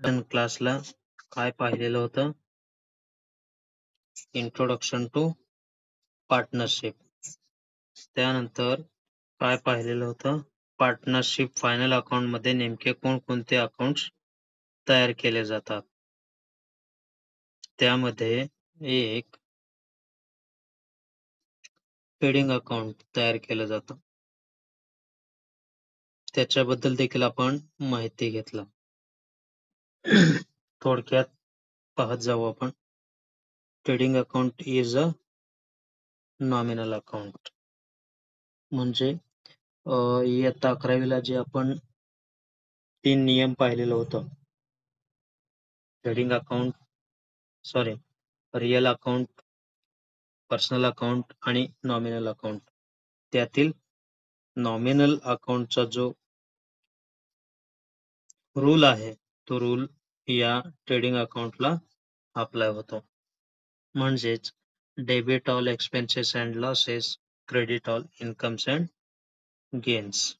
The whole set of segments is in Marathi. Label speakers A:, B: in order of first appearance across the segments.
A: आपण क्लासला काय पाहिलेलं होतं? Introduction to partnership. त्यानंतर काय पाहिलेलं होतं? पार्टनरशिप फायनल अकाउंट मध्ये नेमके कोणकोणते अकाउंट्स तयार केले जातात? त्यामध्ये एक ट्रेडिंग अकाउंट तयार केलं जातं. त्याच्याबद्दल देखील आपण माहिती घेतलं. थोडक्यात पाहत जाऊ आपण. Trading account is a nominal account. म्हणजे इयत्ता 11वीला जे आपण 3 नियम पाहिलेलं होतं. Trading account, real account, personal account आणि नॉमिनल अकाउंट. त्यातील नॉमिनल अकाउंटचा जो रूल आहे, तो रूल या ट्रेडिंग अकाउंटला अप्लाय होतो. म्हणजेच debit all expenses and losses, credit all incomes and gains.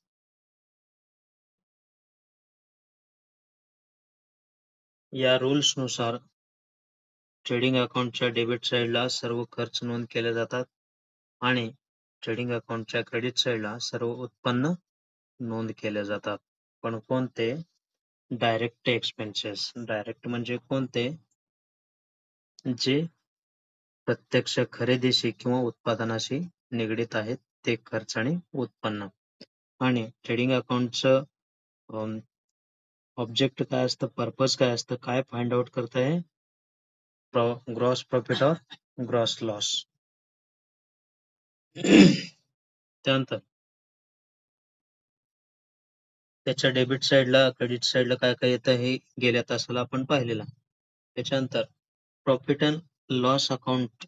A: या रूल्स नुसार ट्रेडिंग अकाउंटच्या डेबिट साइडला सर्व खर्च नोंद केले जातात आणि ट्रेडिंग अकाउंटच्या क्रेडिट साइडला सर्व उत्पन्न नोंद केले जातात. पण कोणते? Direct expenses. डायरेक्ट म्हणजे कोणते? जे प्रत्यक्ष खरेदीशी किंवा उत्पादनाशी निगडित आहेत, ते खर्च आणि उत्पन्न. आणि ट्रेडिंग अकाउंटचं ऑब्जेक्ट काय असतं, पर्पज काय असतं, काय फाइंड आउट करताय? ग्रॉस प्रॉफिट और ग्रॉस लॉस. त्यानंतर त्याच्या डेबिट साइडला, क्रेडिट साइडला काय काय येतं हे गेल्या तासाला आपण पाहिलेलं. त्याच्यानंतर प्रॉफिट अँड लॉस अकाउंट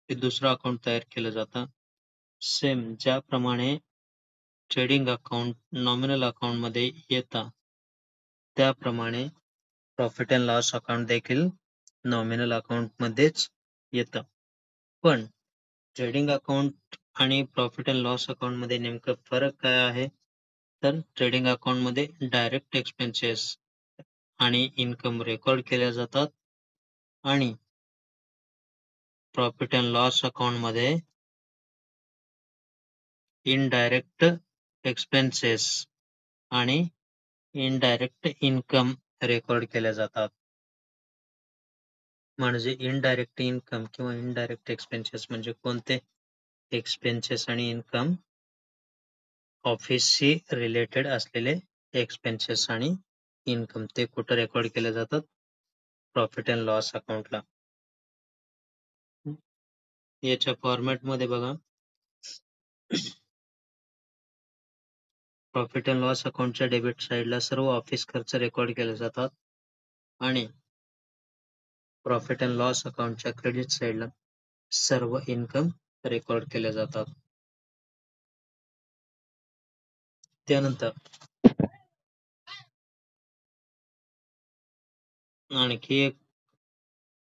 A: हे दुसरं अकाउंट तयार केलं जातं. सेम ज्याप्रमाणे ट्रेडिंग अकाउंट नॉमिनल अकाउंट मध्ये येतं, त्याप्रमाणे प्रॉफिट अँड लॉस अकाउंट देखील नॉमिनल अकाउंट मध्येच येतं. पण ट्रेडिंग अकाउंट आणि प्रॉफिट अँड लॉस अकाउंट मध्ये नेमकं फरक काय आहे? तर ट्रेडिंग अकाउंट मध्ये डायरेक्ट एक्सपेन्सेस आणि इन्कम रेकॉर्ड केल्या जातात आणि प्रॉफिट अँड लॉस अकाउंट मध्ये इनडायरेक्ट एक्सपेन्सेस आणि इनडायरेक्ट इन्कम रेकॉर्ड केल्या जातात. म्हणजे इनडायरेक्ट इन्कम किंवा इनडायरेक्ट एक्सपेन्सेस म्हणजे कोणते? एक्सपेन्सेस आणि इन्कम ऑफिसशी रिलेटेड असलेले एक्सपेन्सेस आणि इन्कम, ते कुठं रेकॉर्ड केले जातात? प्रॉफिट अँड लॉस अकाउंटला. याच्या फॉर्मॅट मध्ये बघा, प्रॉफिट अँड लॉस अकाउंटच्या डेबिट साइडला सर्व ऑफिस खर्च रेकॉर्ड केले जातात आणि प्रॉफिट अँड लॉस अकाउंटच्या क्रेडिट साइडला सर्व इन्कम रेकॉर्ड केले जातात. त्यानंतर आणखी एक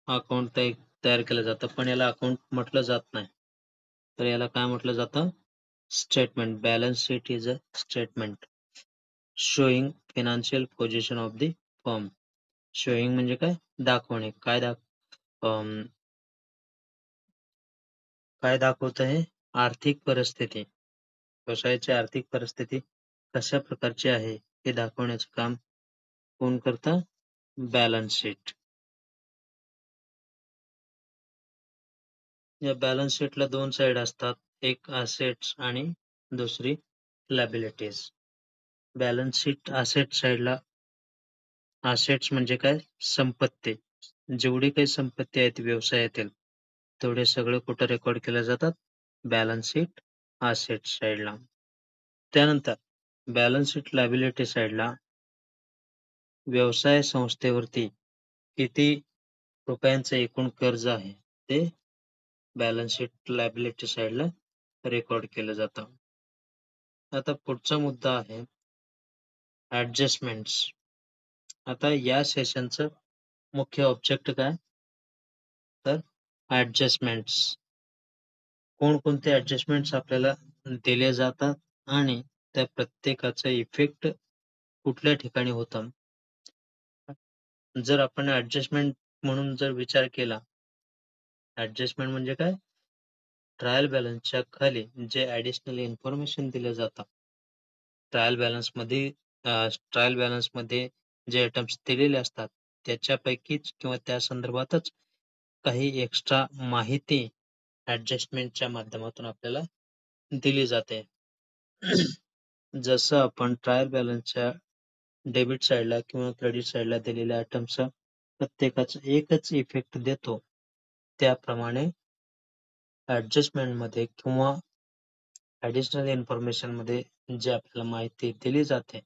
A: अकाउंट तयार केलं जातं, पण याला अकाउंट म्हटलं जात नाही. तर याला काय म्हटलं जातं? Statement. Balance sheet is a statement showing financial position of the firm. Showing म्हणजे काय? दाखवणे. काय दाखवत आहे? आर्थिक परिस्थिती. व्यवसायाची आर्थिक परिस्थिती कशा प्रकारची आहे हे दाखवण्याचं काम कोण करतं? Balance sheet. या बॅलन्स शीटला 2 साइड असतात, एक असेट्स आणि दुसरी लायबिलिटीज. बॅलन्स शीट असेट साइडला, असेट्स म्हणजे काय? संपत्ती. जेवढी काही संपत्ती आहेत व्यवसायातील, तेवढे सगळे कुठं रेकॉर्ड केल्या जातात? बॅलन्स शीट असेट साइडला. त्यानंतर बॅलन्स शीट लायबिलिटी साइडला व्यवसाय संस्थेवरती किती रुपयांचं एकूण कर्ज आहे, ते बॅलन्स शीट लायबिलिटी साइडला रेकॉर्ड केलं जातं. आता पुढचा मुद्दा आहे ऍडजस्टमेंट्स. आता या सेशनचं मुख्य ऑब्जेक्ट काय? तर ऍडजस्टमेंट्स. कोणकोणते ऍडजस्टमेंट्स आपल्याला दिले जातात आणि त्या प्रत्येकाचा इफेक्ट कुठल्या ठिकाणी होतं? जर आपण ऍडजस्टमेंट म्हणून जर विचार केला, ऍडजस्टमेंट म्हणजे काय? ट्रायल बॅलन्सच्या खाली जे ॲडिशनल इन्फॉर्मेशन दिलं जातं, ट्रायल बॅलन्समध्ये ट्रायल बॅलन्समध्ये जे आयटम्स दिलेले असतात, त्याच्यापैकीच किंवा त्या संदर्भातच काही एक्स्ट्रा माहिती ॲडजस्टमेंटच्या माध्यमातून आपल्याला दिली जाते. जसं आपण ट्रायल बॅलन्सच्या डेबिट साइडला किंवा क्रेडिट साइडला दिलेल्या आयटमचा प्रत्येकाचा एकच इफेक्ट देतो. त्याप्रमाणे ॲडजस्टमेंटमध्ये किंवा ॲडिशनल इन्फॉर्मेशनमध्ये जी आपल्याला माहिती दिली जाते,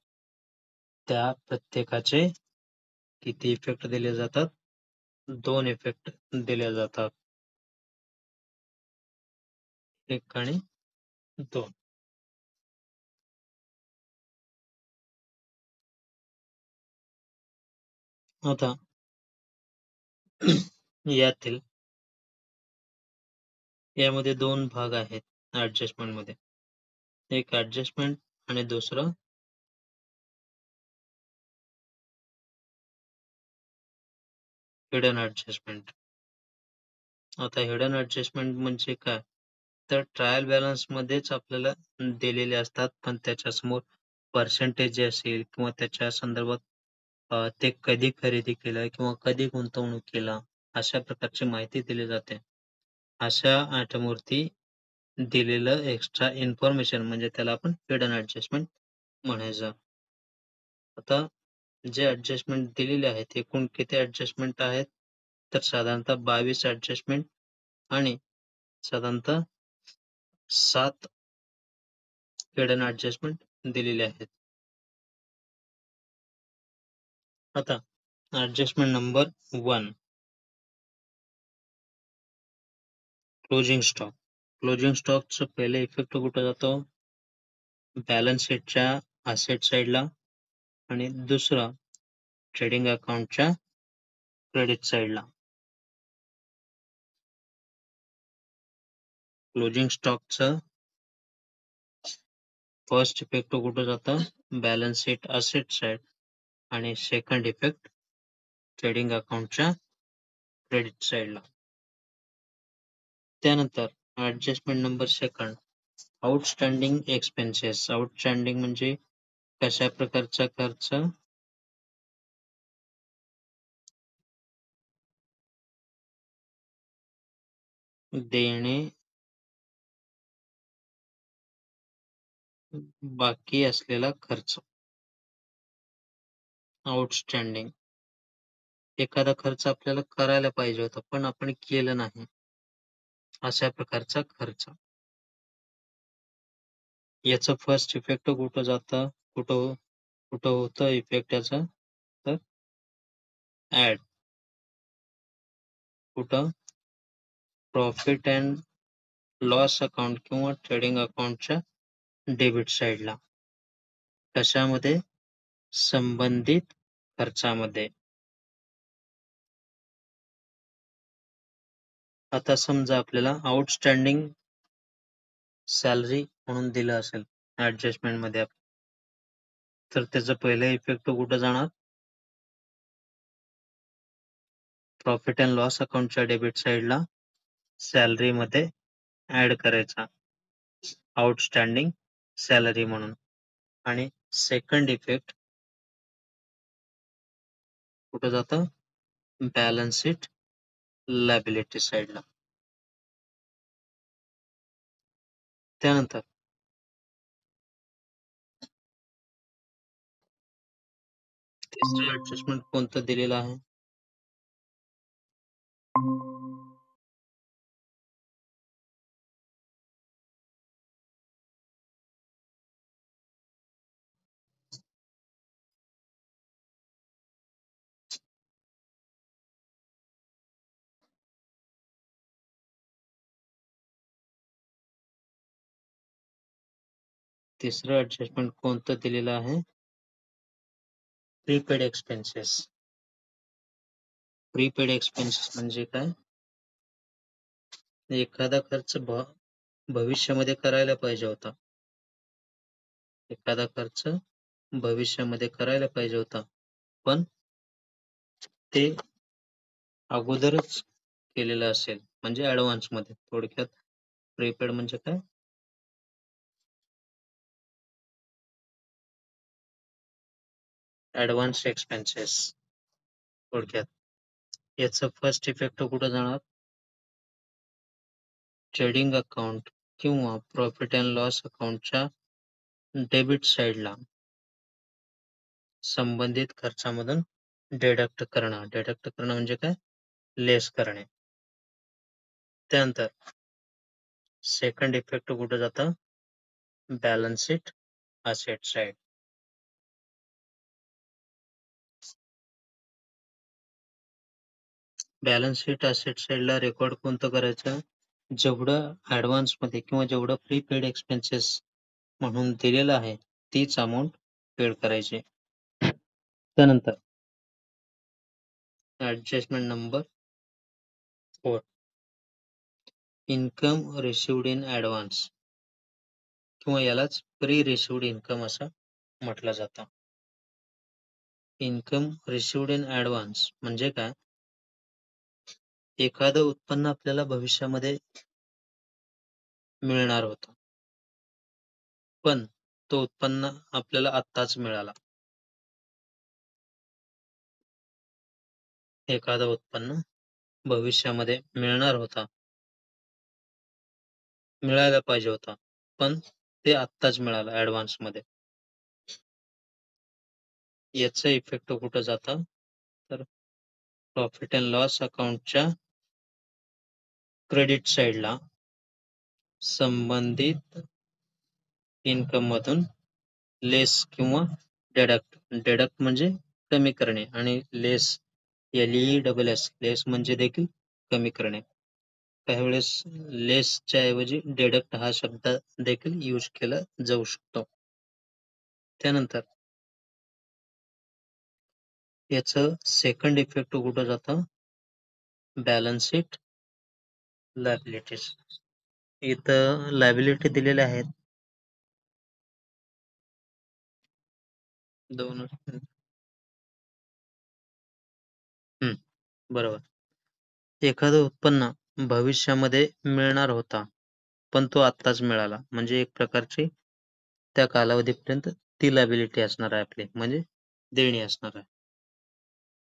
A: त्या प्रत्येकाचे किती इफेक्ट दिले जातात? 2 इफेक्ट दिले जातात. 1 आणि 2. आता यातील यामध्ये 2 भाग आहेत ॲडजस्टमेंटमध्ये. एक ॲडजस्टमेंट आणि दुसरं हिडन ॲडजस्टमेंट. आता हिडन ॲडजस्टमेंट म्हणजे काय? तर ट्रायल बॅलन्समध्येच आपल्याला दिलेले असतात, पण त्याच्यासमोर पर्सेंटेज जे असेल किंवा त्याच्या संदर्भात ते कधी खरेदी केलं किंवा कधी गुंतवणूक केला, अशा प्रकारची माहिती दिली जाते. अशा आयटमवरती दिलेलं एक्स्ट्रा इन्फॉर्मेशन म्हणजे त्याला आपण हिडन ॲडजस्टमेंट म्हणायचं. आता जे ॲडजस्टमेंट दिलेले आहेत, एकूण किती ॲडजस्टमेंट आहेत? तर साधारणतः 22 ॲडजस्टमेंट आणि साधारणतः 7 हिडन ॲडजस्टमेंट दिलेले आहेत. आता adjustment number 1 closing stock. Closing स्टॉकचा पहिला इफेक्ट कुठे जातो? बॅलन्स शीटच्या असेट साइडला आणि दुसरा ट्रेडिंग अकाउंटच्या क्रेडिट साइडला. क्लोजिंग स्टॉकचं फर्स्ट इफेक्ट कुठं जातं? बॅलन्स शीट असेट साइड आणि सेकंड इफेक्ट ट्रेडिंग अकाउंटच्या क्रेडिट साइडला. त्यानंतर adjustment number second outstanding expenses. Outstanding म्हणजे कशा प्रकारचा खर्च? देणे बाकी असलेला खर्च. आउटस्टँडिंग. एखादा खर्च आपल्याला करायला पाहिजे होता, पण आपण केलं नाही. अशा प्रकारचा खर्च. याचं फर्स्ट इफेक्ट कुठं जातं? कुठं कुठं होतं इफेक्ट याचा? तर ॲड. कुठं? प्रॉफिट अँड लॉस अकाउंट किंवा ट्रेडिंग अकाउंटच्या डेबिट साइडला. कशामध्ये? संबंधित खर्चामध्ये. आता समजा आपल्याला आउटस्टँडिंग सॅलरी म्हणून दिलं असेल ॲडजस्टमेंटमध्ये, तर त्याचा पहिला इफेक्ट कुठं जाणार? प्रॉफिट अँड लॉस अकाउंटच्या डेबिट साइडला सॅलरीमध्ये ॲड करायचा आउटस्टँडिंग सॅलरी म्हणून. आणि सेकंड इफेक्ट कुठं जातं? बॅलन्स शीट लायबिलिटी साइडला. त्यानंतर तिसरं ॲडजस्टमेंट कोणतं दिलेलं आहे? तिसरं ॲडजस्टमेंट कोणतं दिलेलं आहे? Prepaid expenses. प्रीपेड एक्सपेन्सेस म्हणजे काय? एखादा खर्च भविष्यामध्ये करायला पाहिजे होता. एखादा खर्च भविष्यामध्ये करायला पाहिजे होता. पण ते अगोदरच केलेलं असेल म्हणजे ऍडव्हान्स मध्ये. थोडक्यात प्रीपेड म्हणजे काय? ऍडव्हान्स एक्सपेन्सेस थोडक्यात. याचा फर्स्ट इफेक्ट कुठं जाणार? ट्रेडिंग अकाउंट किंवा प्रॉफिट अँड लॉस अकाउंटच्या डेबिट साईडला संबंधित खर्चामधून डिडक्ट करणं. डिडक्ट करणं म्हणजे काय? लेस करणे. त्यानंतर सेकंड इफेक्ट कुठं जातं? Balance sheet asset side. Balance sheet asset साईडला रेकॉर्ड कोणतं करायचं? जेवढं ऍडव्हान्स मध्ये किंवा जेवढं प्रीपेड एक्सपेन्सेस म्हणून दिलेलं आहे तीच अमाऊंट पेड करायची. त्यानंतर adjustment number 4, income received in advance किंवा यालाच प्री रिसिव्हड इन्कम असं म्हटलं जातं. इन्कम रिसिव्हड इन ऍडव्हान्स म्हणजे काय? एखादं उत्पन्न आपल्याला भविष्यामध्ये मिळणार होतं, पण तो उत्पन्न आपल्याला आत्ताच मिळाला. एखादं उत्पन्न भविष्यामध्ये मिळणार होता, मिळायला पाहिजे होता, पण ते आत्ताच मिळालं ऍडव्हान्स मध्ये. याचं इफेक्ट कुठं जातं? तर प्रॉफिट अँड लॉस अकाउंटच्या क्रेडिट साईडला संबंधित इन्कम मधून लेस किंवा डिडक्ट. डिडक्ट म्हणजे कमी करणे आणि लेस LESS लेस म्हणजे देखील कमी करणे. काही वेळेस लेसच्या ऐवजी डिडक्ट हा शब्द देखील यूज केला जाऊ शकतो. त्यानंतर याचं सेकंड इफेक्ट कुठं जातं? Balance sheet liabilities. इथं लायबिलिटी दिलेल्या आहेत दोन. बरोबर. एखादं उत्पन्न भविष्यामध्ये मिळणार होता, पण तो आत्ताच मिळाला. म्हणजे एक प्रकारची त्या कालावधीपर्यंत ती लायबिलिटी असणार आहे आपली, म्हणजे देणी असणार आहे.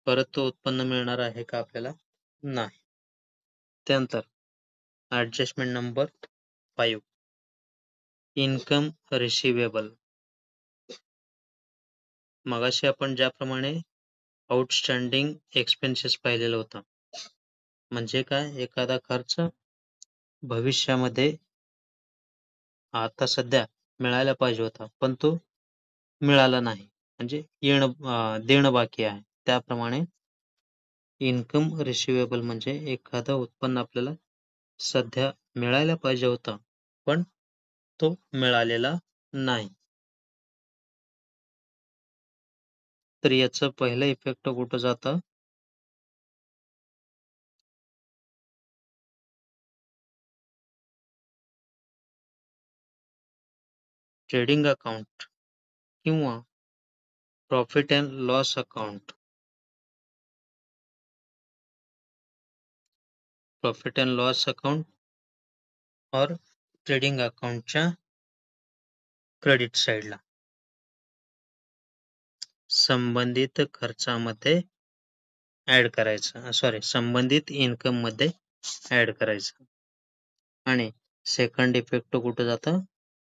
A: परत तो उत्पन्न मिळणार आहे का आपल्याला? नाही. त्यानंतर ऍडजस्टमेंट नंबर 5, इन्कम रिसिवेबल. मगाशी आपण ज्याप्रमाणे आउटस्टँडिंग एक्सपेन्सेस पाहिलेलं होतं. म्हणजे काय? एखादा खर्च भविष्यामध्ये आता सध्या मिळायला पाहिजे होता, पण तो मिळाला नाही. म्हणजे देणं बाकी आहे. त्याप्रमाणे इन्कम रिसिवेबल म्हणजे एखादं उत्पन्न आपल्याला सध्या मिळायला पाहिजे होतं, पण तो मिळालेला नाही. तर याचं पहिलं इफेक्ट कुठं जातं? ट्रेडिंग अकाउंट किंवा profit and loss account. Profit and loss account और ट्रेडिंग अकाउंटच्या क्रेडिट साईडला संबंधित खर्चामध्ये ऍड करायचं. संबंधित इन्कम मध्ये ऍड करायचं. आणि सेकंड इफेक्ट कुठं जातं?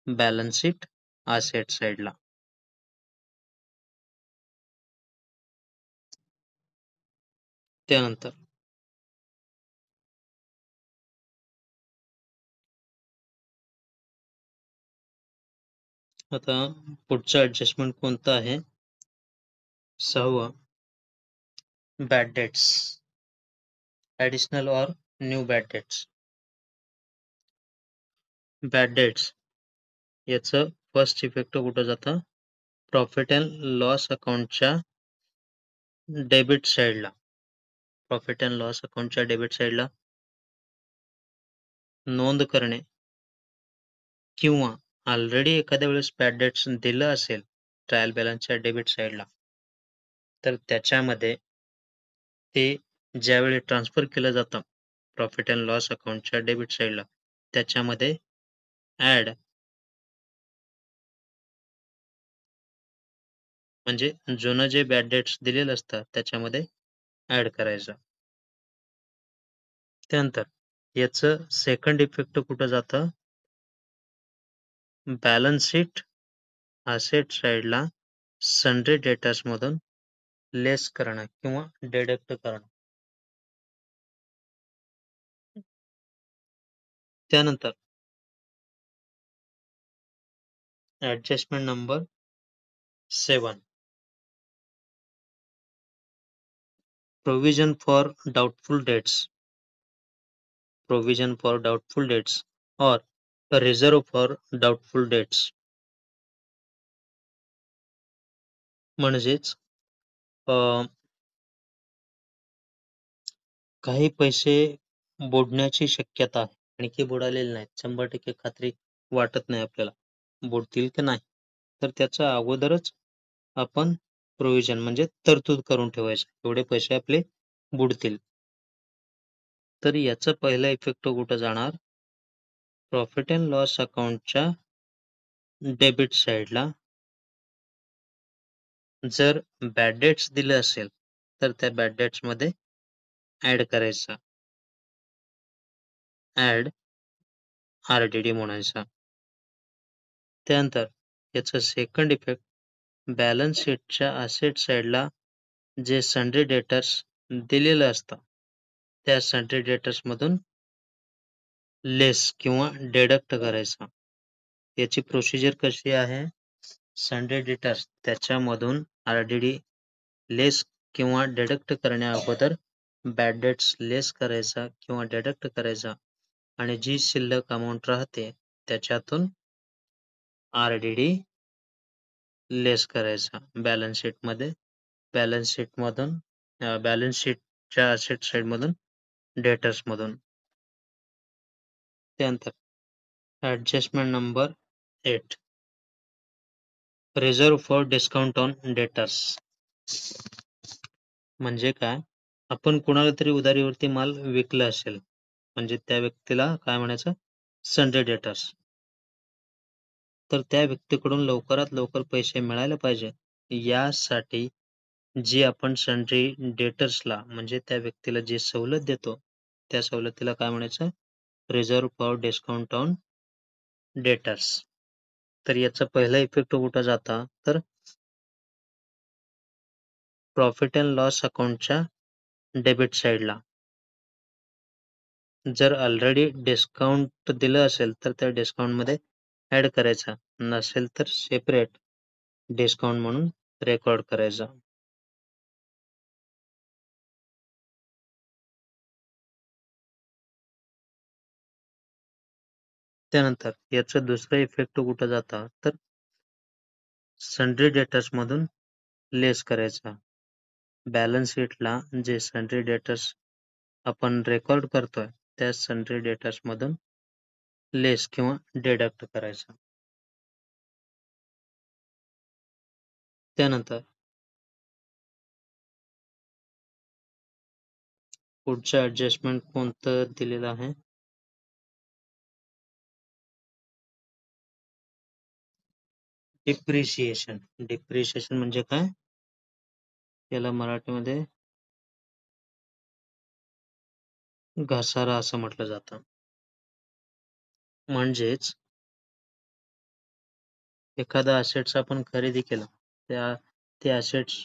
A: बॅलन्स शीट असेट साईडला. त्यानंतर आता पुढचं ऍडजस्टमेंट कोणतं आहे? 6, bad debts, additional or new bad debts. Bad debts याचं फर्स्ट इफेक्ट कुठं जातं? प्रॉफिट अँड लॉस अकाउंटच्या डेबिट साईडला. प्रॉफिट अँड लॉस अकाउंटच्या डेबिट साईडला नोंद करणे किंवा ऑलरेडी एखाद्या वेळेस बॅड डेट्स दिलं असेल ट्रायल बॅलन्सच्या डेबिट साईडला, तर त्याच्यामध्ये ते ज्यावेळी ट्रान्सफर केलं जातं प्रॉफिट अँड लॉस अकाउंटच्या डेबिट साईडला, त्याच्यामध्ये ॲड म्हणजे जुनं जे बॅड डेट्स दिलेलं असतं त्याच्यामध्ये ॲड करायचं. त्यानंतर याचं सेकंड इफेक्ट कुठं जातं? बॅलन्स शीट असेट साईडला सन्ड्री डेटर्समधून लेस करणं किंवा डिडक्ट करणं. त्यानंतर adjustment number 7 provision for doubtful debts. Provision for doubtful debts और रिझर्व्ह फॉर डाउटफुल डेट्स. म्हणजेच अ, काही पैसे बुडण्याची शक्यता आहे. आणखी बुडालेले नाहीत. 100% खात्री वाटत नाही आपल्याला. बुडतील की नाही. तर त्याच्या अगोदरच आपण प्रोव्हिजन म्हणजे तरतूद करून ठेवायचं. एवढे पैसे आपले बुडतील. तर याचा पहिला इफेक्ट कुठं जाणार? प्रॉफिट अँड लॉस अकाउंटच्या डेबिट साइडला जर बॅड डेट्स दिलं असेल, तर त्या बॅड डेट्समध्ये ॲड करायचा. ॲड आर-डी-डी म्हणायचा. त्यानंतर याचा सेकंड इफेक्ट बॅलन्स शीटच्या असेट साइडला जे सन्ड्री डेटर्स दिलेलं असतं, त्या सन्ड्री डेटर्समधून लेस किंवा डिडक्ट करायचा. याची प्रोसिजर कशी आहे? सन्ड्री डेटर्स त्याच्यामधून आर-डी-डी लेस किंवा डिडक्ट करण्या अगोदर बॅड डेट्स लेस करायचा किंवा डिडक्ट करायचा आणि जी शिल्लक अमाउंट राहते त्याच्यातून आर-डी-डी लेस करायचा बॅलन्स शीटमध्ये. बॅलन्स शीटमधून बॅलन्स शीटच्या असेट साइडमधून डेटर्समधून. त्यानंतर adjustment number 8 reserve for discount on debtors. म्हणजे काय? आपण कुणाला तरी उधारीवरती माल विकला असेल, म्हणजे त्या व्यक्तीला काय म्हणायचं? Sundry debtors. तर त्या व्यक्तीकडून लवकरात लवकर पैसे मिळायला पाहिजे, यासाठी जी आपण सन्ड्री डेटर्सला म्हणजे त्या व्यक्तीला जी सवलत देतो, त्या सवलतीला काय म्हणायचं? Reserve for discount on debtors. तर याचा पहिला इफेक्ट कुठं जाता? तर प्रॉफिट अँड लॉस अकाउंटच्या डेबिट साइडला. जर ऑलरेडी डिस्काउंट दिलं असेल, तर त्या डिस्काउंटमध्ये ॲड करायचा. नसेल तर सेपरेट डिस्काउंट म्हणून रेकॉर्ड करायचा. त्यानंतर याचं दुसरं इफेक्ट कुठं जाता? तर सन्ड्री डेटर्समधून लेस करायचा. बॅलन्स शीटला जे सन्ड्री डेटर्स आपण रेकॉर्ड करतोय, त्या सन्ड्री डेटर्समधून लेस किंवा डिडक्ट करायचा. त्यानंतर पुढचं ॲडजस्टमेंट कोणतं दिलेलं आहे? डिप्रिशिएशन. डिप्रिशिएशन म्हणजे काय? याला मराठीमध्ये घसारा असं म्हटलं जातं. म्हणजेच एखादा असेट्स आपण खरेदी केला, ते असेट्स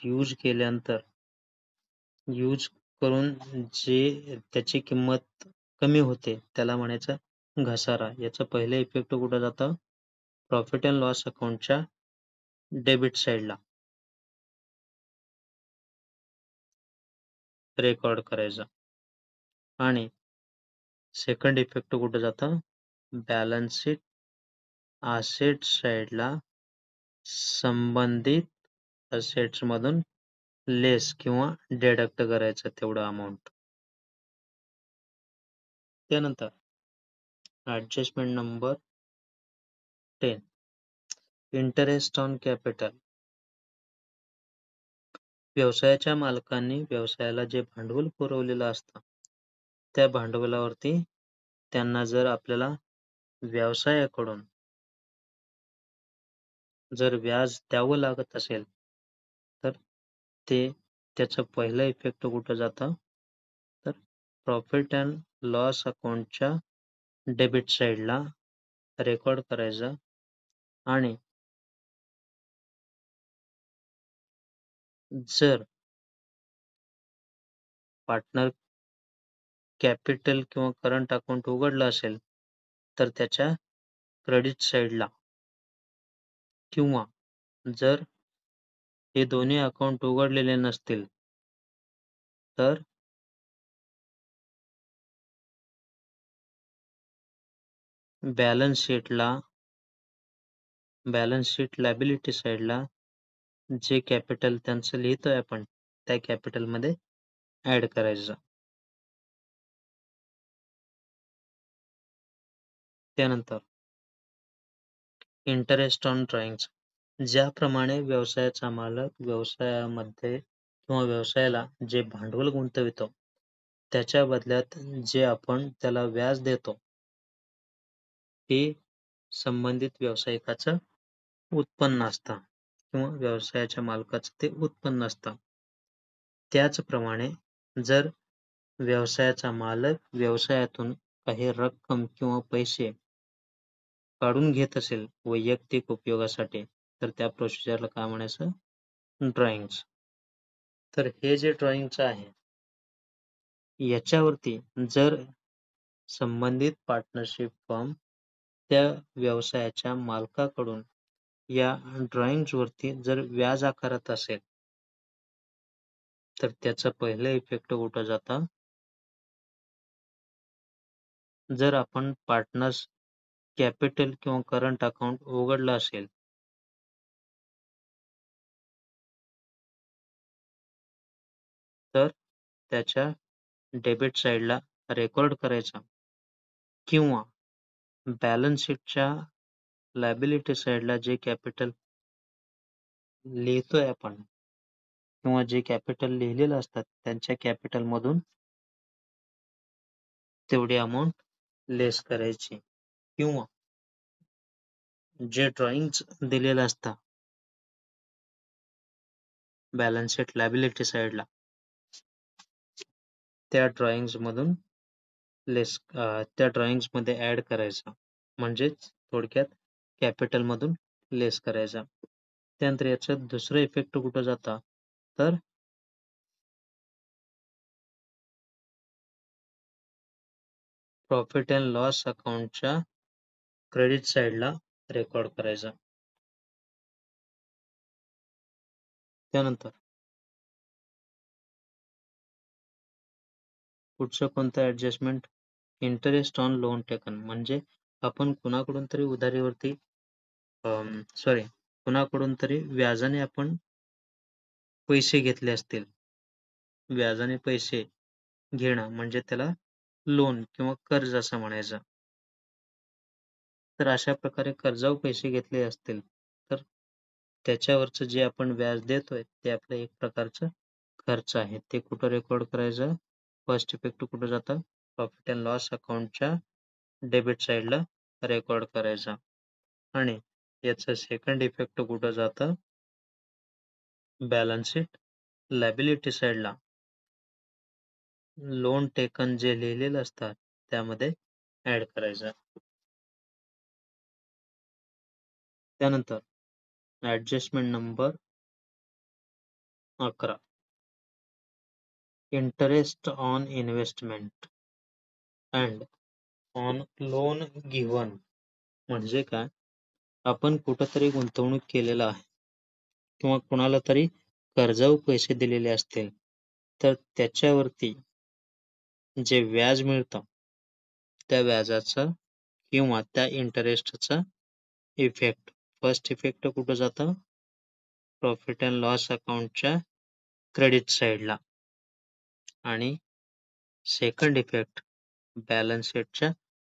A: यूज करून जे त्याची किंमत कमी होते, त्याला म्हणायचं घसारा. याचं पहिलं इफेक्ट कुठं जातं? प्रॉफिट अँड लॉस अकाउंटच्या डेबिट साइडला रेकॉर्ड करायचा. आणि सेकंड इफेक्ट कुठं जातं? बॅलन्स शीट असेट साइडला संबंधित असेट्समधून लेस किंवा डिडक्ट करायचं तेवढं अमाउंट. त्यानंतर adjustment number 10 interest on capital. व्यवसायाच्या मालकांनी व्यवसायाला जे भांडवल पुरवलेलं असतं, त्या भांडवलावरती त्यांना जर आपल्याला व्यवसायाकडून जर व्याज द्यावं लागत असेल, तर ते त्याचं पहिलं इफेक्ट कुठं जातं? तर प्रॉफिट अँड लॉस अकाउंटच्या डेबिट साइडला रेकॉर्ड करायचं आणि जर पार्टनर कॅपिटल किंवा करंट अकाउंट उघडलं असेल, तर त्याच्या क्रेडिट साइडला किंवा जर हे दोन्ही अकाउंट उघडलेले नसतील, तर बॅलन्स शीटला बॅलन्स शीट लायबिलिटी साइडला जे कॅपिटल त्यांचं लिहितोय आपण, त्या कॅपिटलमध्ये ॲड करायचं. त्यानंतर इंटरेस्ट ऑन ड्रॉइंग्स. ज्याप्रमाणे व्यवसायाचा मालक व्यवसायामध्ये किंवा व्यवसायाला जे भांडवल गुंतवितो, त्याच्या बदल्यात जे आपण त्याला व्याज देतो, ते संबंधित व्यावसायिकाचं उत्पन्न असतं किंवा व्यवसायाच्या मालकाचं ते उत्पन्न असतं. त्याचप्रमाणे जर व्यवसायाचा मालक व्यवसायातून काही रक्कम किंवा पैसे काढून घेत असेल वैयक्तिक उपयोगासाठी, तर त्या प्रोसिजरला काय म्हणायचं? ड्रॉइंग्स. तर हे जे ड्रॉइंगचं आहे, याच्यावरती जर संबंधित पार्टनरशिप फर्म त्या व्यवसायाच्या मालकाकडून या ड्रॉइंग्सवरती जर व्याज आकारत असेल, तर त्याचं पहिलं इफेक्ट कुठं जातं? जर आपण पार्टनर्स कॅपिटल किंवा करंट अकाउंट उघडलं असेल, तर त्याच्या डेबिट साइडला रेकॉर्ड करायचा किंवा बॅलन्स शीटच्या लायबिलिटी साइडला जे कॅपिटल लिहितोय आपण किंवा जे कॅपिटल लिहिलेलं असतात, त्यांच्या कॅपिटलमधून तेवढी अमाउंट लेस करायची किंवा जे ड्रॉइंग्स दिलेलं असतं बॅलन्स शीट लायबिलिटी साइडला, त्या ड्रॉइंग्समधून त्या ड्रॉइंग्समध्ये ॲड करायचं. म्हणजेच थोडक्यात कॅपिटलमधून लेस करायचा. त्यानंतर याचं दुसरं इफेक्ट कुठं जातं? तर प्रॉफिट अँड लॉस अकाउंटच्या क्रेडिट साइडला रेकॉर्ड करायचा. त्यानंतर पुढचं कोणतं adjustment? Interest on loan taken. म्हणजे आपण कुणाकडून तरी उधारीवरती सॉरी कुणाकडून तरी व्याजाने आपण पैसे घेतले असतील. व्याजाने पैसे घेणं म्हणजे त्याला लोन किंवा कर्ज असं म्हणायचं. तर अशा प्रकारे कर्जावर पैसे घेतले असतील, तर त्याच्यावरचं जे आपण व्याज देतोय, ते आपलं एक प्रकारचं खर्च आहे. ते कुठं रेकॉर्ड करायचं? फर्स्ट इफेक्ट कुठं जातं? प्रॉफिट अँड लॉस अकाउंटच्या डेबिट साइडला रेकॉर्ड करायचा आणि याचं सेकंड इफेक्ट कुठं जातं? बॅलन्स शीट लायबिलिटी साइडला लोन टेकन जे लिहिलेलं असतात, त्यामध्ये ॲड करायचं. त्यानंतर adjustment number 11 interest on investment and on loan given. म्हणजे काय? आपण कुठंतरी गुंतवणूक केलेलं आहे किंवा कुणाला तरी कर्जावर पैसे दिलेले असतील, तर त्याच्यावरती जे व्याज मिळतं, त्या व्याजाचं किंवा त्या इंटरेस्टचा इफेक्ट. फर्स्ट इफेक्ट कुठं जातं? प्रॉफिट अँड लॉस अकाउंटच्या क्रेडिट साइडला आणि सेकंड इफेक्ट बॅलन्स शीटच्या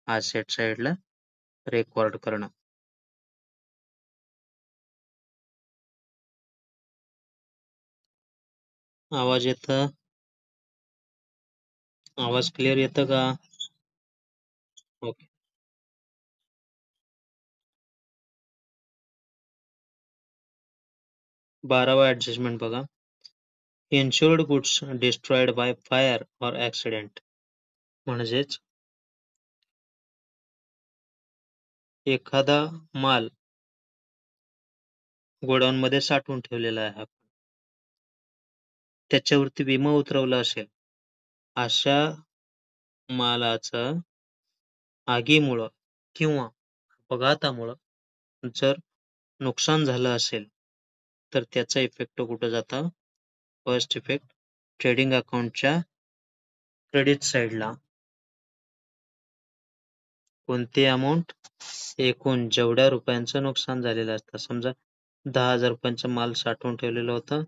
A: असेट साइडला रेकॉर्ड करणं. आवाज येतं? आवाज क्लिअर येतं का? ओके. 12वा ॲडजस्टमेंट बघा. Insured goods destroyed by fire or accident. म्हणजेच एखादा माल गोडाऊनमध्ये साठवून ठेवलेला आहे आपण. त्याच्यावरती विमा उतरवला असेल, अशा मालाचं आगीमुळं किंवा अपघातामुळं जर नुकसान झालं असेल, तर त्याचा इफेक्ट कुठं जाता? फर्स्ट इफेक्ट ट्रेडिंग अकाउंटच्या क्रेडिट साईडला. कोणती अमाउंट? एकूण जेवढ्या रुपयांचं नुकसान झालेलं असतं. समजा 10,000 रुपयांचा माल साठवून ठेवलेलं होतं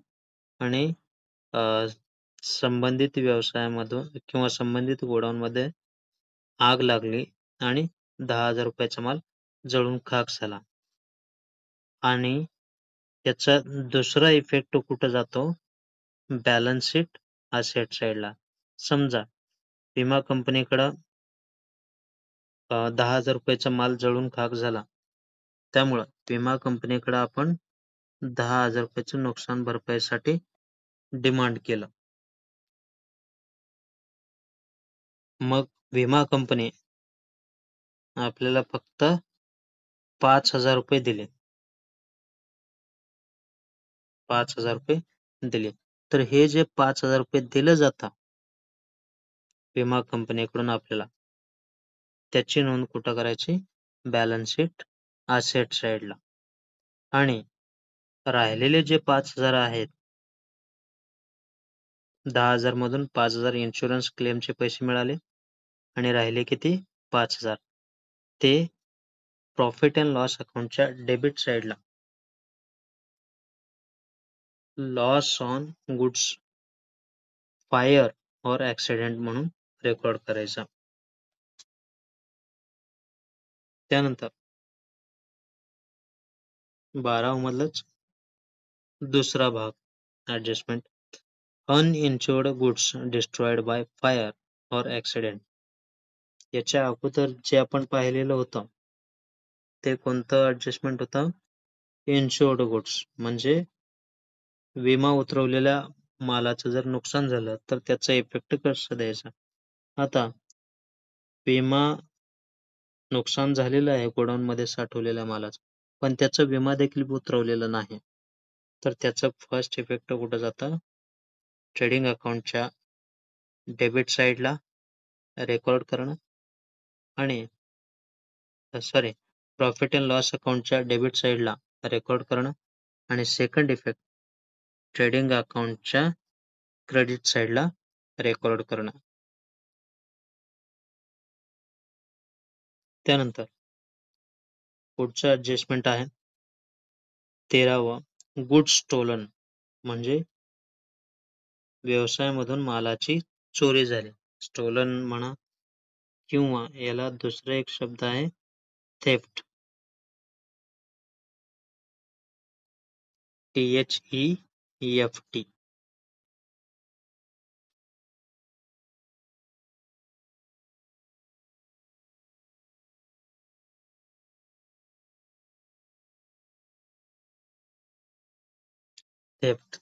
A: आणि अ, संबंधित व्यवसायामधून किंवा संबंधित गोडाऊनमध्ये आग लागली आणि 10,000 रुपयाचा माल जळून खाक झाला. आणि याचा दुसरा इफेक्ट कुठं जातो? बॅलन्स शीट असेट साईडला. समजा विमा कंपनीकडं 10,000 रुपयाचा माल जळून खाक झाला. त्यामुळं विमा कंपनीकडं आपण 10,000 रुपयाचं नुकसान भरपाईसाठी डिमांड केलं. मग विमा कंपनी आपल्याला फक्त 5,000 रुपये दिले. 5,000 रुपये दिले. तर हे जे 5,000 रुपये दिलं जातं विमा कंपनीकडून आपल्याला, त्याची नोंद कुठं करायची? बॅलन्स शीट असेट साईडला. आणि राहिलेले जे 5,000 आहेत, 10,000 मधून 5,000 इन्शुरन्स क्लेमचे पैसे मिळाले आणि राहिले किती? 5,000. ते प्रॉफिट अँड लॉस अकाउंटच्या डेबिट साईडला loss on goods fire or accident म्हणून रेकॉर्ड करायचा. त्यानंतर 12 मधलाच दुसरा भाग adjustment. Uninsured goods destroyed by fire or accident. याच्या अगोदर जे आपण पाहिलेलं होतं, ते कोणतं ॲडजस्टमेंट होतं? इन्शुर्ड गुड्स म्हणजे विमा उतरवलेल्या मालाचं जर नुकसान झालं, तर त्याचा इफेक्ट कसा द्यायचा? आता विमा नुकसान झालेलं आहे गोडाऊनमध्ये साठवलेल्या मालाचं, पण त्याचा विमा देखील उतरवलेला नाही. तर त्याचा फर्स्ट इफेक्ट कुठं जातं? ट्रेडिंग अकाउंटच्या डेबिट साईडला रेकॉर्ड करणं आणि प्रॉफिट अँड लॉस अकाउंटच्या डेबिट साईडला रेकॉर्ड करणं आणि सेकंड इफेक्ट ट्रेडिंग अकाउंटच्या क्रेडिट साईडला रेकॉर्ड करणं. त्यानंतर पुढचं ॲडजस्टमेंट आहे 13वं गुड्स स्टोलन म्हणजे व्यवसायामधून मालाची चोरी झाली. स्टोलन म्हणा किंवा याला दुसरा एक शब्द आहे थेफ्ट. THEFT.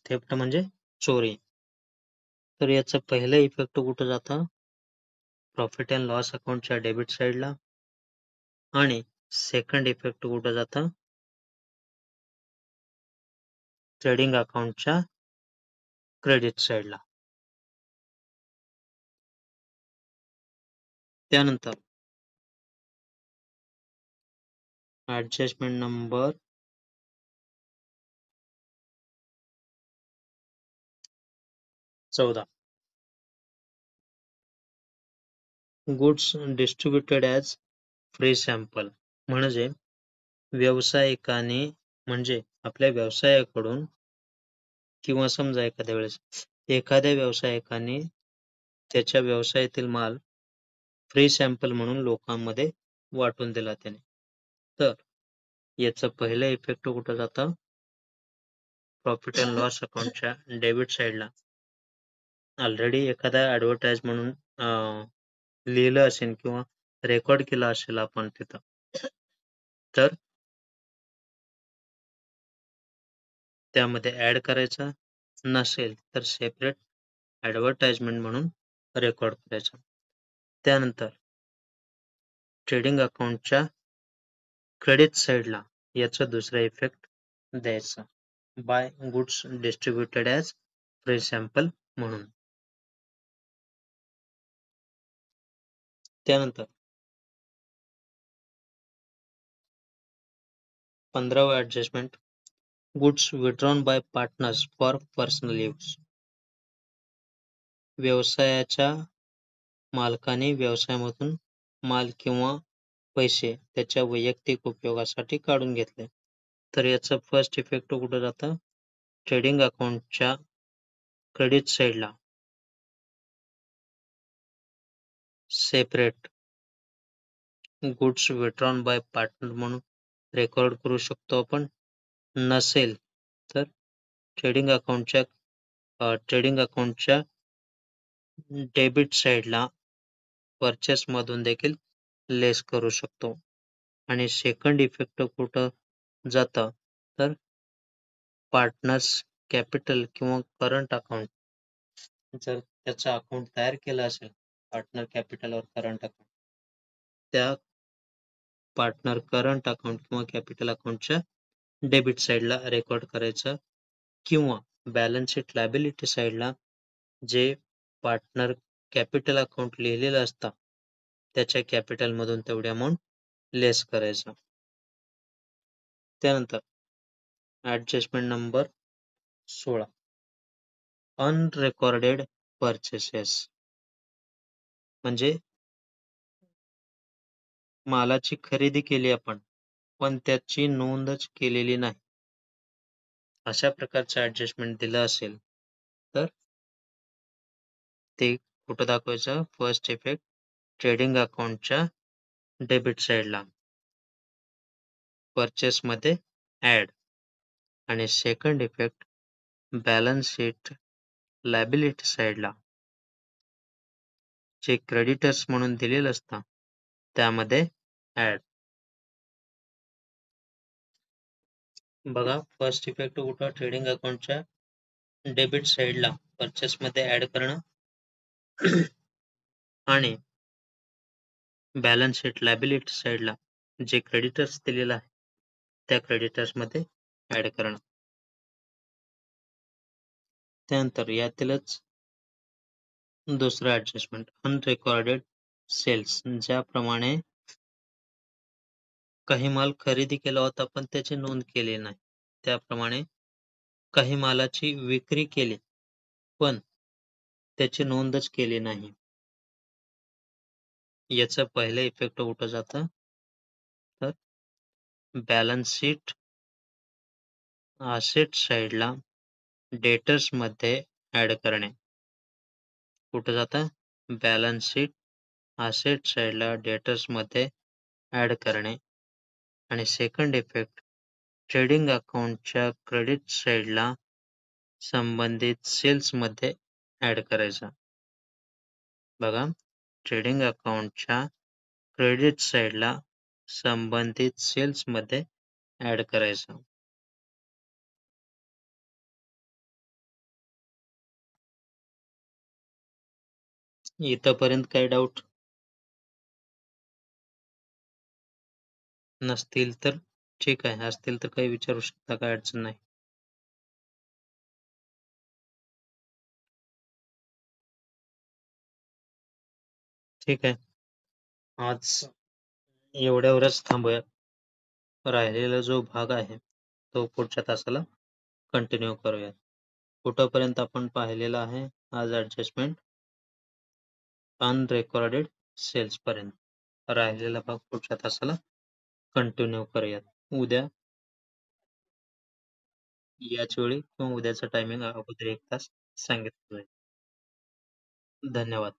A: थेफ्ट म्हणजे चोरी. तर याचा पहिला इफेक्ट कुठं जातं? प्रॉफिट अँड लॉस अकाउंटच्या डेबिट साईडला आणि सेकंड इफेक्ट कुठं जातं? ट्रेडिंग अकाउंटच्या क्रेडिट साईडला. त्यानंतर adjustment number 14 goods distributed as free sample म्हणजे व्यावसायिकाने म्हणजे आपल्या व्यवसायाकडून किंवा समजा एखाद्या वेळेस एखाद्या व्यावसायिकाने त्याच्या व्यवसायातील माल फ्री सॅम्पल म्हणून लोकांमध्ये वाटून दिला त्याने. तर याचा पहिला इफेक्ट कुठं जातं? प्रॉफिट अँड लॉस अकाउंटच्या डेबिट साईडला ऑलरेडी एखादा ॲडव्हर्टाइज म्हणून लिहिलं असेल किंवा रेकॉर्ड केलं असेल आपण तिथं. तर त्यामध्ये ॲड करायचा, नसेल तर सेपरेट ॲडव्हर्टाइजमेंट म्हणून रेकॉर्ड करायचा. त्यानंतर ट्रेडिंग अकाउंटच्या क्रेडिट साइडला याचा दुसरा इफेक्ट द्यायचा. By goods distributed as free sample म्हणून. त्यानंतर 15वा adjustment goods withdrawn by partners for personal use. व्यवसायाच्या मालकाने व्यवसायामधून माल किंवा पैसे त्याच्या वैयक्तिक उपयोगासाठी काढून घेतले. तर याचा फर्स्ट इफेक्ट कुठं जातं? ट्रेडिंग अकाउंटच्या क्रेडिट साइडला separate goods withdrawn bye partner म्हणून रेकॉर्ड करू शकतो आपण. नसेल तर ट्रेडिंग अकाउंटच्या डेबिट साइडला परचेस मधून देखील लेस करू शकतो. आणि सेकंड इफेक्ट कुठं जातं? तर पार्टनर्स कॅपिटल किंवा करंट अकाउंट जर त्याचं अकाउंट तयार केलं असेल पार्टनर कॅपिटल और करंट अकाउंट, त्या पार्टनर करंट अकाउंट किंवा कॅपिटल अकाउंटच्या डेबिट साइडला रेकॉर्ड करायचं किंवा बॅलन्स शीट लायबिलिटी साइडला जे पार्टनर कॅपिटल अकाउंट लिहिलेलं असतं त्याच्या कॅपिटल मधून तेवढी अमाऊंट लेस करायचं. त्यानंतर ॲडजस्टमेंट नंबर 16 अनरेकॉर्डेड परचेसेस म्हणजे मालाची खरेदी केली आपण पण त्याची नोंदच केलेली नाही. अशा प्रकारचं ॲडजस्टमेंट दिलं असेल तर ते कुठं दाखवायचं? फर्स्ट इफेक्ट ट्रेडिंग अकाउंटच्या डेबिट साइडला परचेसमध्ये ॲड आणि second effect balance sheet liability साइडला जे क्रेडिटर्स म्हणून दिलेलं असतं त्यामध्ये ॲड. बघा फर्स्ट इफेक्ट कुठं? ट्रेडिंग अकाउंटच्या डेबिट साइडला परचेसमध्ये ॲड करणं आणि बॅलन्स शीट लायबिलिटी साइडला जे क्रेडिटर्स दिलेलं आहे त्या क्रेडिटर्समध्ये ॲड करणं. त्यानंतर यातीलच दुसरं ॲडजस्टमेंट अनरेकॉर्डेड सेल्स, ज्याप्रमाणे काही माल खरेदी केला होता पण त्याची नोंद केली नाही. त्याप्रमाणे काही मालाची विक्री केली पण त्याची नोंदच केली नाही. याचं पहिलं इफेक्ट कुठं जातं? तर बॅलन्स शीट असेट साइडला डेटर्समध्ये ॲड करणे. कुठं जातं? बॅलन्स शीट असेट साइडला डेटर्समध्ये ॲड करणे आणि सेकंड इफेक्ट ट्रेडिंग अकाउंटच्या क्रेडिट साइडला संबंधित सेल्समध्ये ॲड करायचा. बघा ट्रेडिंग अकाउंटच्या क्रेडिट साइडला संबंधित सेल्समध्ये ॲड करायचं. इथंपर्यंत काही डाऊट नसतील तर ठीक आहे, असतील तर काही विचारू शकता, काही अडचण नाही. ठीक आहे, आज एवढ्यावरच थांबूया. राहिलेला जो भाग आहे तो पुढच्या तासाला कंटिन्यू करूया. कुठंपर्यंत आपण पाहिलेलं आहे आज ॲडजस्टमेंट अनरेकॉर्डेड सेल्स पर्यंत. राहिलेला भाग पुढच्या तासाला कंटिन्यू करूयात. उद्या याच वेळी किंवा उद्याचं टायमिंग अगोदर 1 तास सांगितलं जाईल. धन्यवाद.